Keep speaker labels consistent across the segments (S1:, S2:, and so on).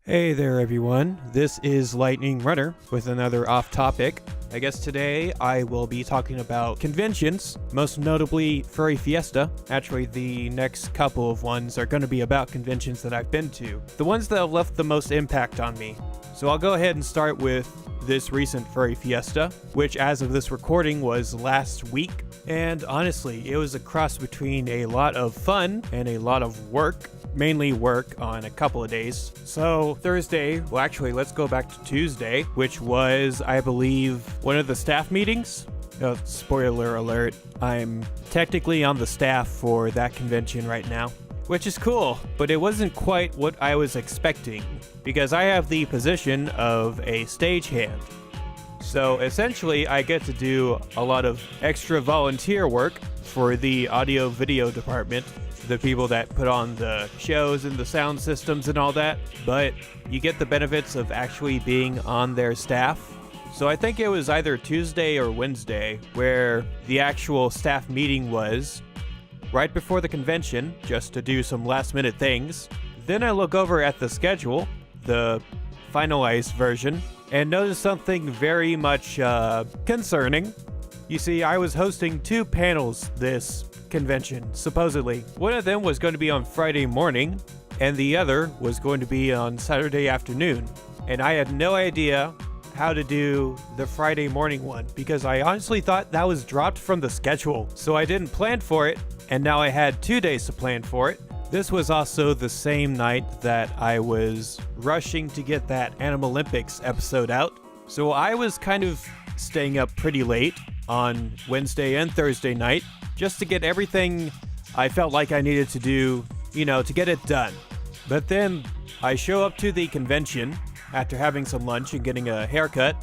S1: Hey there everyone, this is Lightning Runner with another off topic. I guess today I will be talking about conventions, most notably Furry Fiesta. Actually, the next couple of ones are going to be about conventions that I've been to, the ones that have left the most impact on me. So I'll go ahead and start with this recent Furry Fiesta, which as of this recording was last week. And honestly, it was a cross between a lot of fun and a lot of work. Mainly work on a couple of days. So Thursday, well actually let's go back to Tuesday, which was, I believe, one of the staff meetings. Spoiler alert, I'm technically on the staff for that convention right now, which is cool, but it wasn't quite what I was expecting because I have the position of a stagehand. So essentially I get to do a lot of extra volunteer work for the audio video department, the people that put on the shows and the sound systems and all that, but you get the benefits of actually being on their staff. So I think it was either Tuesday or Wednesday where the actual staff meeting was, right before the convention, just to do some last minute things. Then I look over at the schedule, the finalized version, and notice something very much concerning. You see, I was hosting two panels this convention, supposedly. One of them was going to be on Friday morning, and the other was going to be on Saturday afternoon. And I had no idea how to do the Friday morning one, because I honestly thought that was dropped from the schedule. So I didn't plan for it, and now I had 2 days to plan for it. This was also the same night that I was rushing to get that Animal Olympics episode out. So I was kind of staying up pretty late on Wednesday and Thursday night, just to get everything I felt like I needed to do, to get it done. But then I show up to the convention after having some lunch and getting a haircut,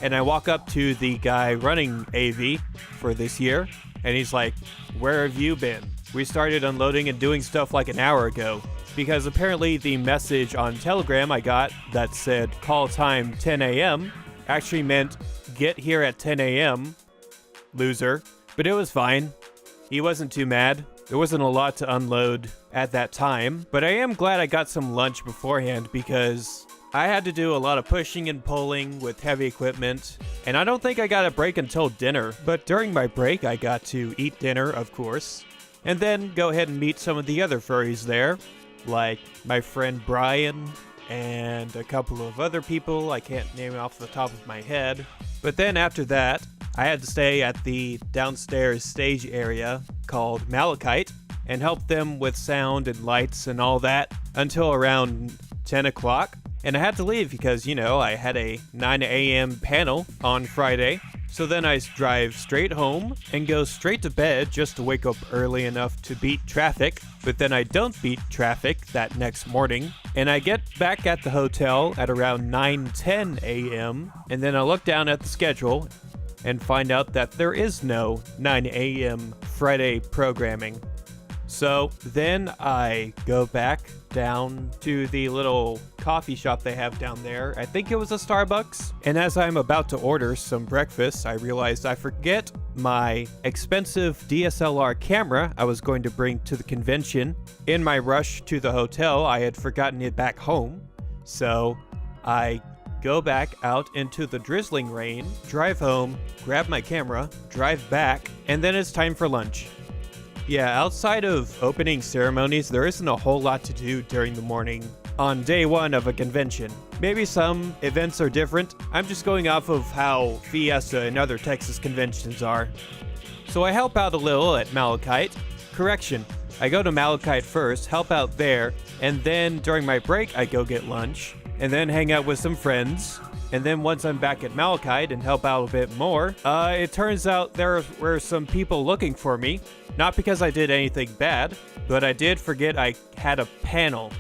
S1: and I walk up to the guy running AV for this year, and he's like, "Where have you been? We started unloading and doing stuff like an hour ago." Because apparently the message on Telegram I got that said call time 10 a.m. actually meant get here at 10 a.m., loser. But it was fine. He wasn't too mad. There wasn't a lot to unload at that time, but I am glad I got some lunch beforehand because I had to do a lot of pushing and pulling with heavy equipment, and I don't think I got a break until dinner, but during my break I got to eat dinner, of course, and then go ahead and meet some of the other furries there, like my friend Brian and a couple of other people I can't name off the top of my head. But then after that, I had to stay at the downstairs stage area called Malachite and help them with sound and lights and all that until around 10 o'clock. And I had to leave because, I had a 9 a.m. panel on Friday. So then I drive straight home and go straight to bed just to wake up early enough to beat traffic. But then I don't beat traffic that next morning. And I get back at the hotel at around 9:10 a.m. And then I look down at the schedule and find out that there is no 9 a.m. Friday programming. So then I go back down to the little coffee shop they have down there. I think it was a Starbucks. And as I'm about to order some breakfast, I realized I forget my expensive DSLR camera I was going to bring to the convention. In my rush to the hotel, I had forgotten it back home. So I go back out into the drizzling rain, drive home, grab my camera, drive back, and then it's time for lunch. Yeah, outside of opening ceremonies, there isn't a whole lot to do during the morning on day one of a convention. Maybe some events are different. I'm just going off of how Fiesta and other Texas conventions are. So I help out a little at Malachite. Correction, I go to Malachite first, help out there, and then during my break I go get lunch, and then hang out with some friends. And then once I'm back at Malachite and help out a bit more, it turns out there were some people looking for me. Not because I did anything bad, but I did forget I had a panel.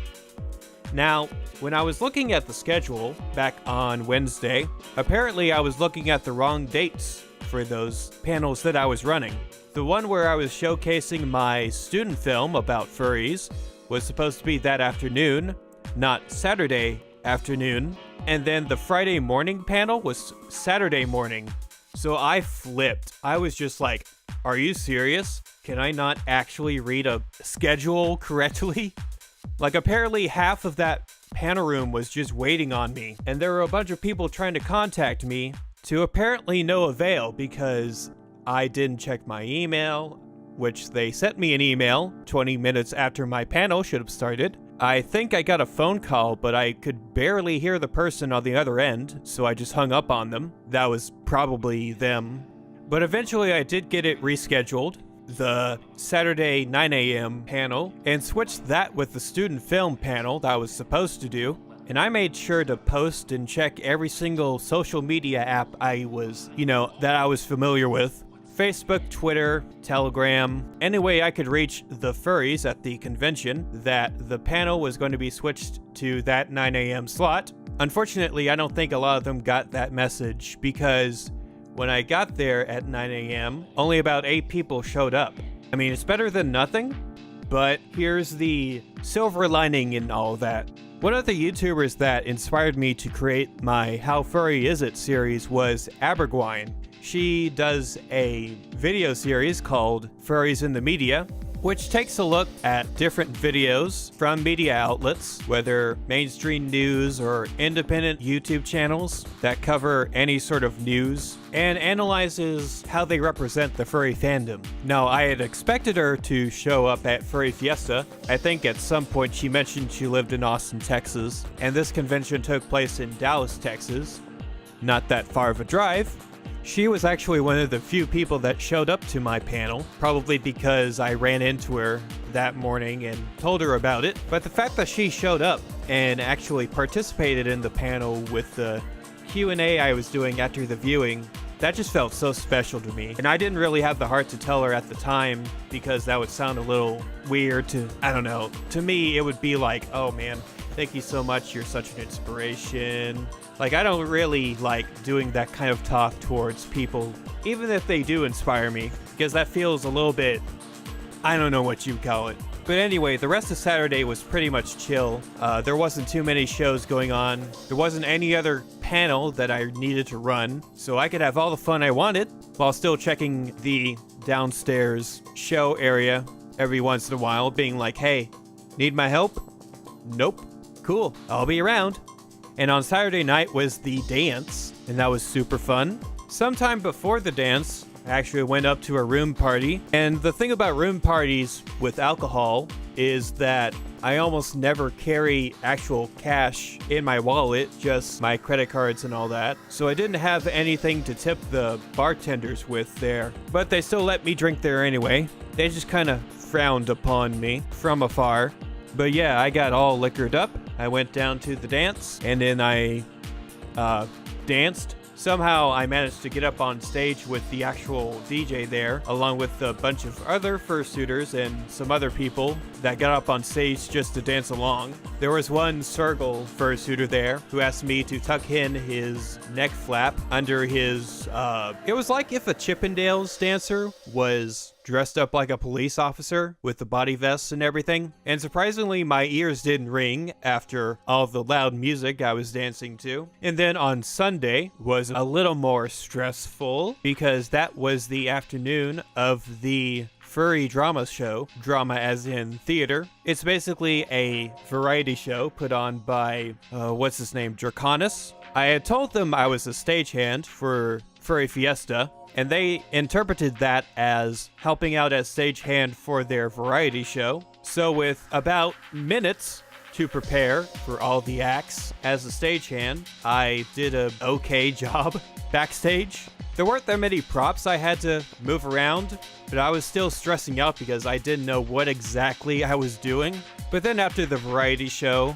S1: Now, when I was looking at the schedule back on Wednesday, apparently I was looking at the wrong dates for those panels that I was running. The one where I was showcasing my student film about furries was supposed to be that afternoon, not Saturday afternoon. And then the Friday morning panel was Saturday morning. So I flipped. I was just like, are you serious? Can I not actually read a schedule correctly? Like, apparently half of that panel room was just waiting on me, and there were a bunch of people trying to contact me to apparently no avail because I didn't check my email, which they sent me an email 20 minutes after my panel should have started. I think I got a phone call, but I could barely hear the person on the other end, so I just hung up on them. That was probably them. But eventually I did get it rescheduled, the Saturday 9 a.m. panel, and switched that with the student film panel that I was supposed to do. And I made sure to post and check every single social media app that I was familiar with. Facebook, Twitter, Telegram, any way I could reach the furries at the convention that the panel was going to be switched to that 9 a.m. slot. Unfortunately, I don't think a lot of them got that message because when I got there at 9 a.m., only about 8 people showed up. I mean, it's better than nothing, but here's the silver lining in all that. One of the YouTubers that inspired me to create my How Furry Is It series was Abergwine. She does a video series called Furries in the Media, which takes a look at different videos from media outlets, whether mainstream news or independent YouTube channels that cover any sort of news, and analyzes how they represent the furry fandom. Now, I had expected her to show up at Furry Fiesta. I think at some point she mentioned she lived in Austin, Texas, and this convention took place in Dallas, Texas. Not that far of a drive. She was actually one of the few people that showed up to my panel, probably because I ran into her that morning and told her about it. But the fact that she showed up and actually participated in the panel with the Q&A I was doing after the viewing, that just felt so special to me. And I didn't really have the heart to tell her at the time because that would sound a little weird to me, it would be like, oh man, thank you so much, you're such an inspiration. Like, I don't really like doing that kind of talk towards people, even if they do inspire me, because that feels a little bit, I don't know what you call it. But anyway, the rest of Saturday was pretty much chill. There wasn't too many shows going on. There wasn't any other panel that I needed to run, so I could have all the fun I wanted while still checking the downstairs show area every once in a while, being like, hey, need my help? Nope. Cool, I'll be around. And on Saturday night was the dance, and that was super fun. Sometime before the dance, I actually went up to a room party. And the thing about room parties with alcohol is that I almost never carry actual cash in my wallet, just my credit cards and all that. So I didn't have anything to tip the bartenders with there, but they still let me drink there anyway. They just kind of frowned upon me from afar. But yeah, I got all liquored up. I went down to the dance, and then I danced. Somehow I managed to get up on stage with the actual DJ there, along with a bunch of other fursuiters and some other people that got up on stage just to dance along. There was one Sergal fursuiter there who asked me to tuck in his neck flap under his, it was like if a Chippendales dancer was dressed up like a police officer with the body vests and everything. And surprisingly, my ears didn't ring after all the loud music I was dancing to. And then on Sunday was a little more stressful because that was the afternoon of the Furry Drama show. Drama as in theater. It's basically a variety show put on by, what's his name, Draconis. I had told them I was a stagehand for Furry Fiesta, and they interpreted that as helping out as stagehand for their variety show. So with about minutes to prepare for all the acts as a stagehand, I did a okay job backstage. There weren't that many props I had to move around, but I was still stressing out because I didn't know what exactly I was doing. But then after the variety show,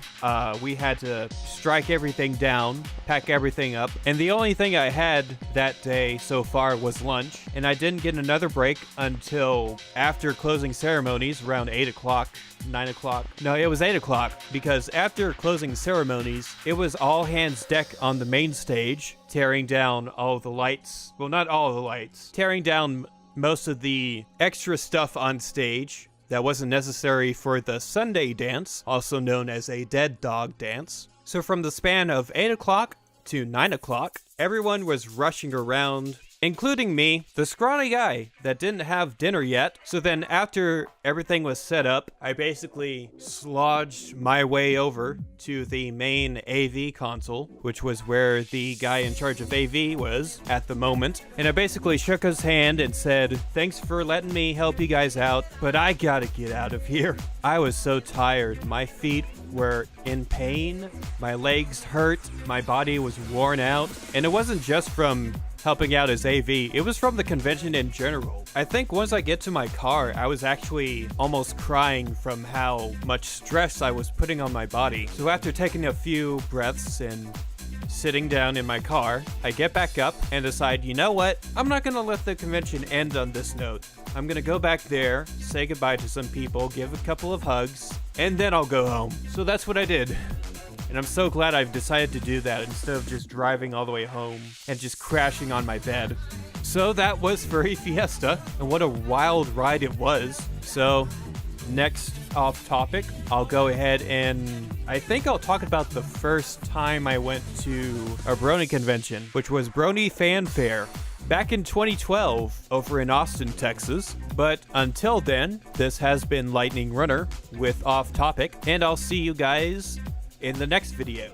S1: we had to strike everything down, pack everything up, and the only thing I had that day so far was lunch, and I didn't get another break until after closing ceremonies around 8 o'clock, 9 o'clock. No, it was 8 o'clock, because after closing ceremonies, it was all hands deck on the main stage, tearing down all the lights. Well, not all the lights. Tearing down most of the extra stuff on stage that wasn't necessary for the Sunday dance, also known as a dead dog dance. So from the span of 8 o'clock to 9 o'clock, everyone was rushing around, including me, the scrawny guy that didn't have dinner yet. So then after everything was set up, I basically slodged my way over to the main AV console, which was where the guy in charge of AV was at the moment. And I basically shook his hand and said, "Thanks for letting me help you guys out, but I gotta get out of here." I was so tired. My feet were in pain, my legs hurt, my body was worn out, and it wasn't just from helping out as AV, it was from the convention in general. I think once I get to my car, I was actually almost crying from how much stress I was putting on my body. So after taking a few breaths and sitting down in my car, I get back up and decide, you know what? I'm not gonna let the convention end on this note. I'm gonna go back there, say goodbye to some people, give a couple of hugs, and then I'll go home. So that's what I did. And I'm so glad I've decided to do that instead of just driving all the way home and just crashing on my bed. So that was Furry Fiesta, and what a wild ride it was. So next off topic, I'll go ahead and I think I'll talk about the first time I went to a Brony convention, which was Brony Fanfare back in 2012 over in Austin, Texas. But until then, this has been Lightning Runner with Off Topic, and I'll see you guys in the next video.